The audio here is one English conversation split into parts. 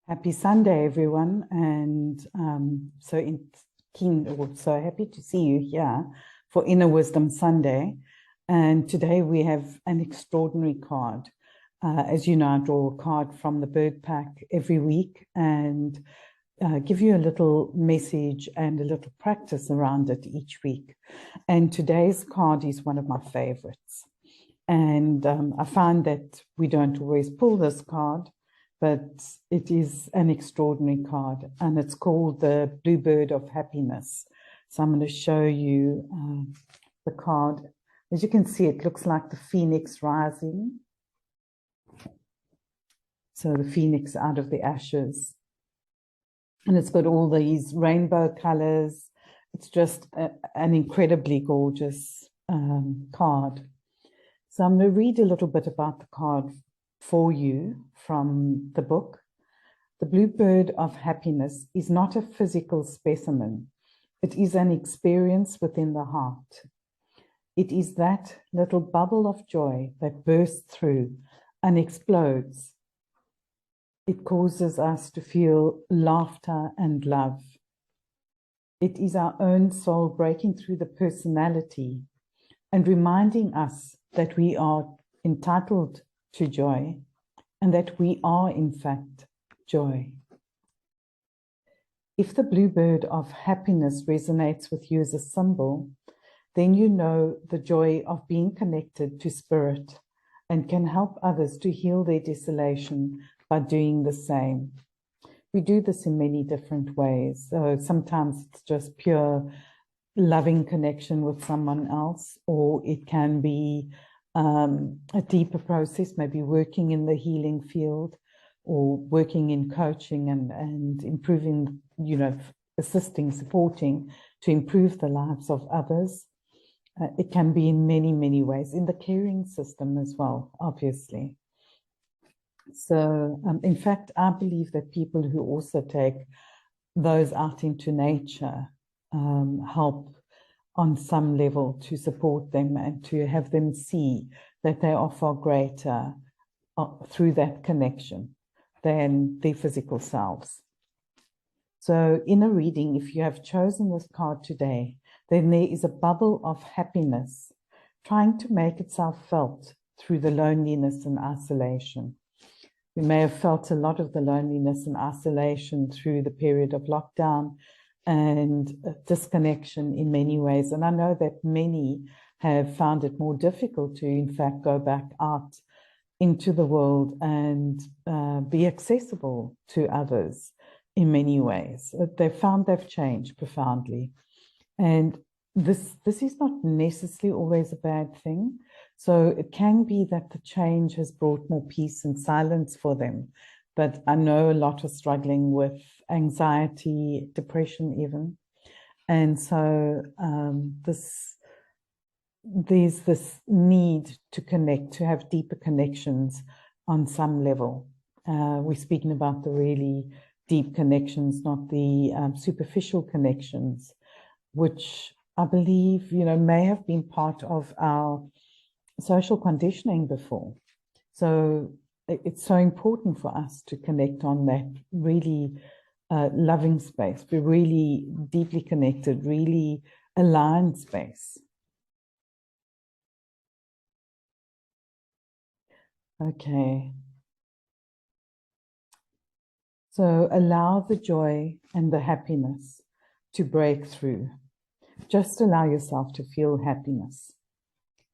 Happy Sunday, everyone. And so happy to see you here for Inner Wisdom Sunday. And today we have an extraordinary card. As you know, I draw a card from the Bird Pack every week and give you a little message and a little practice around it each week. And today's card is one of my favorites. And I find that we don't always pull this card, but it is an extraordinary card, and it's called the Bluebird of Happiness. So I'm going to show you the card. As you can see, it looks like the phoenix rising. So the phoenix out of the ashes. And it's got all these rainbow colors. It's just an incredibly gorgeous card. So I'm going to read a little bit about the card for you from the book. The Bluebird of Happiness is not a physical specimen. It is an experience within the heart. It is that little bubble of joy that bursts through and explodes. It causes us to feel laughter and love. It is our own soul breaking through the personality and reminding us that we are entitled to joy and that we are, in fact, joy. If the Bluebird of Happiness resonates with you as a symbol, then you know the joy of being connected to spirit and can help others to heal their desolation by doing the same. We do this in many different ways. So sometimes it's just pure loving connection with someone else, or it can be a deeper process, maybe working in the healing field or working in coaching and improving, assisting, supporting to improve the lives of others. It can be in many, many ways, in the caring system as well, obviously. So, in fact, I believe that people who also take those out into nature help on some level to support them and to have them see that they are far greater through that connection than their physical selves. So in a reading, if you have chosen this card today, then there is a bubble of happiness trying to make itself felt through the loneliness and isolation. You may have felt a lot of the loneliness and isolation through the period of lockdown and disconnection in many ways. And I know that many have found it more difficult to, in fact, go back out into the world and be accessible to others in many ways. They've found they've changed profoundly. And this is not necessarily always a bad thing. So it can be that the change has brought more peace and silence for them. But I know a lot are struggling with anxiety, depression even. And so there's this need to connect, to have deeper connections on some level. We're speaking about the really deep connections, not the superficial connections, which I believe, may have been part of our social conditioning before. So it's so important for us to connect on that really loving space, be really deeply connected, really aligned space. Okay. So allow the joy and the happiness to break through. Just allow yourself to feel happiness.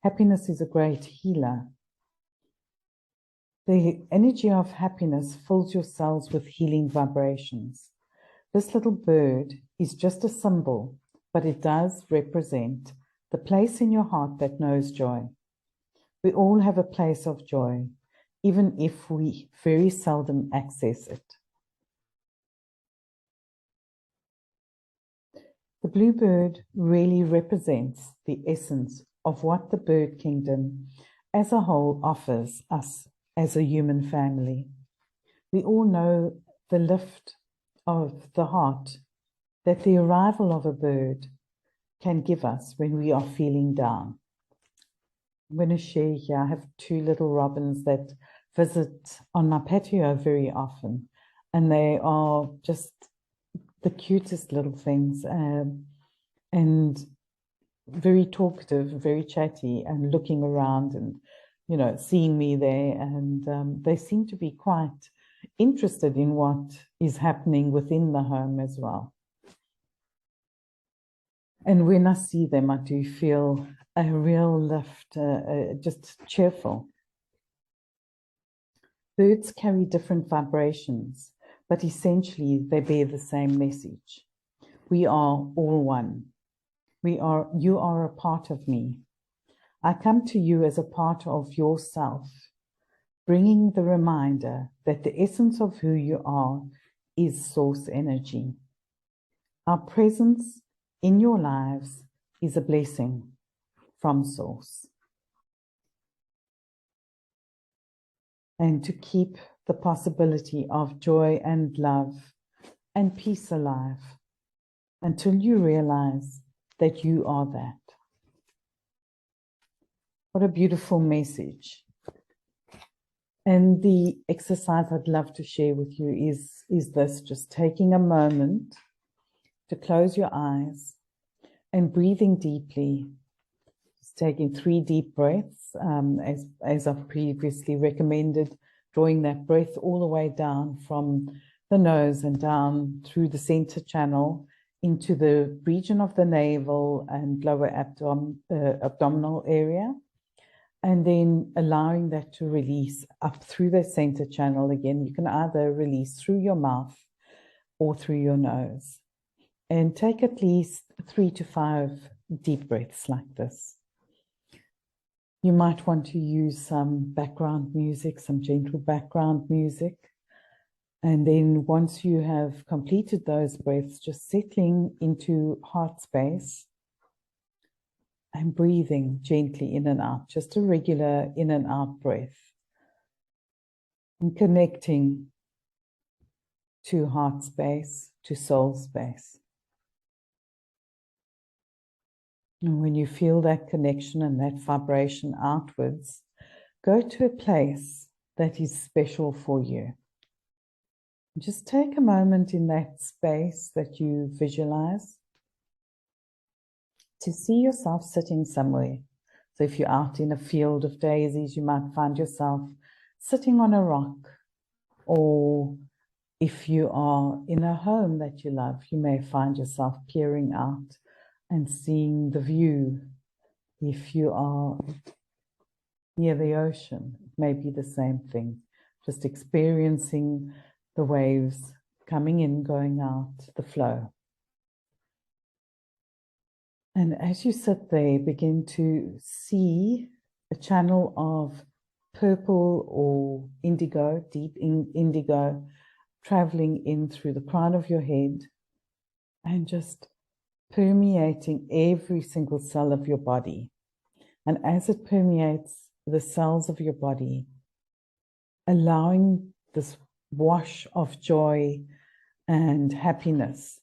Happiness is a great healer. The energy of happiness fills your cells with healing vibrations. This little bird is just a symbol, but it does represent the place in your heart that knows joy. We all have a place of joy, even if we very seldom access it. The bluebird really represents the essence of what the bird kingdom as a whole offers us as a human family. We all know the lift of the heart that the arrival of a bird can give us when we are feeling down. I'm going to share here. I have two little robins that visit on my patio very often. And they are just the cutest little things, and very talkative, very chatty, and looking around and, you know, seeing me there. And they seem to be quite interested in what is happening within the home as well. And when I see them, I do feel a real lift, just cheerful. Birds carry different vibrations, but essentially they bear the same message. We are all one. You are a part of me. I come to you as a part of yourself, bringing the reminder that the essence of who you are is source energy. Our presence in your lives is a blessing from source. And to keep the possibility of joy and love and peace alive until you realize that you are that. What a beautiful message. And the exercise I'd love to share with you is this, just taking a moment to close your eyes and breathing deeply. Just taking 3 deep breaths, as I've previously recommended, drawing that breath all the way down from the nose and down through the center channel into the region of the navel and lower abdominal area. And then allowing that to release up through the center channel again. You can either release through your mouth or through your nose. And take at least 3 to 5 deep breaths like this. You might want to use some background music, some gentle background music. And then once you have completed those breaths, just settling into heart space and breathing gently in and out, just a regular in and out breath. And connecting to heart space, to soul space. And when you feel that connection and that vibration outwards, go to a place that is special for you. Just take a moment in that space that you visualize to see yourself sitting somewhere. So if you're out in a field of daisies, you might find yourself sitting on a rock. Or if you are in a home that you love, you may find yourself peering out and seeing the view. If you are near the ocean, it may be the same thing. Just experiencing the waves coming in, going out, the flow. And as you sit there, begin to see a channel of purple or indigo, deep indigo, traveling in through the crown of your head and just permeating every single cell of your body. And as it permeates the cells of your body, allowing this wash of joy and happiness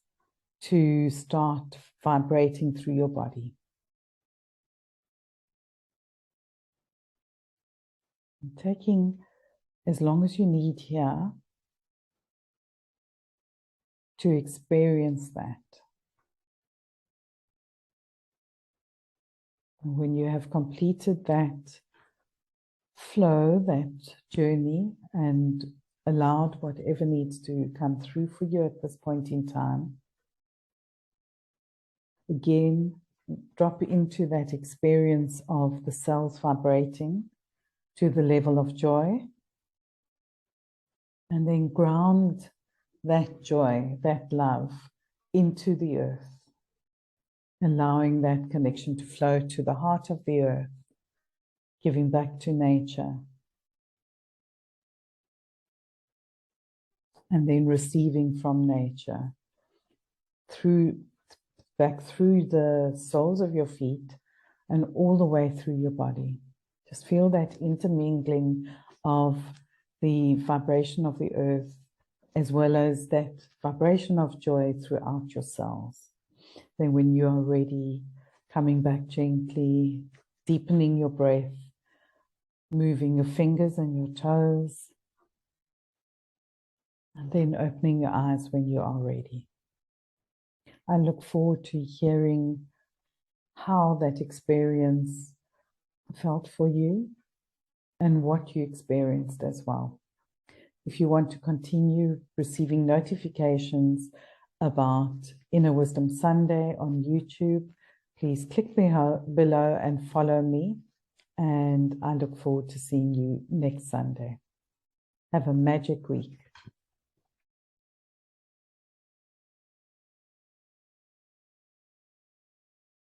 to start vibrating through your body. And taking as long as you need here to experience that. And when you have completed that flow, that journey, and allowed whatever needs to come through for you at this point in time, again, drop into that experience of the cells vibrating to the level of joy, and then ground that joy, that love into the earth, allowing that connection to flow to the heart of the earth, giving back to nature, and then receiving from nature back through the soles of your feet and all the way through your body. Just feel that intermingling of the vibration of the earth as well as that vibration of joy throughout your cells. Then when you are ready, coming back gently, deepening your breath, moving your fingers and your toes, And then opening your eyes when you are ready. I look forward to hearing how that experience felt for you and what you experienced as well. If you want to continue receiving notifications about Inner Wisdom Sunday on YouTube, please click below and follow me. And I look forward to seeing you next Sunday. Have a magic week.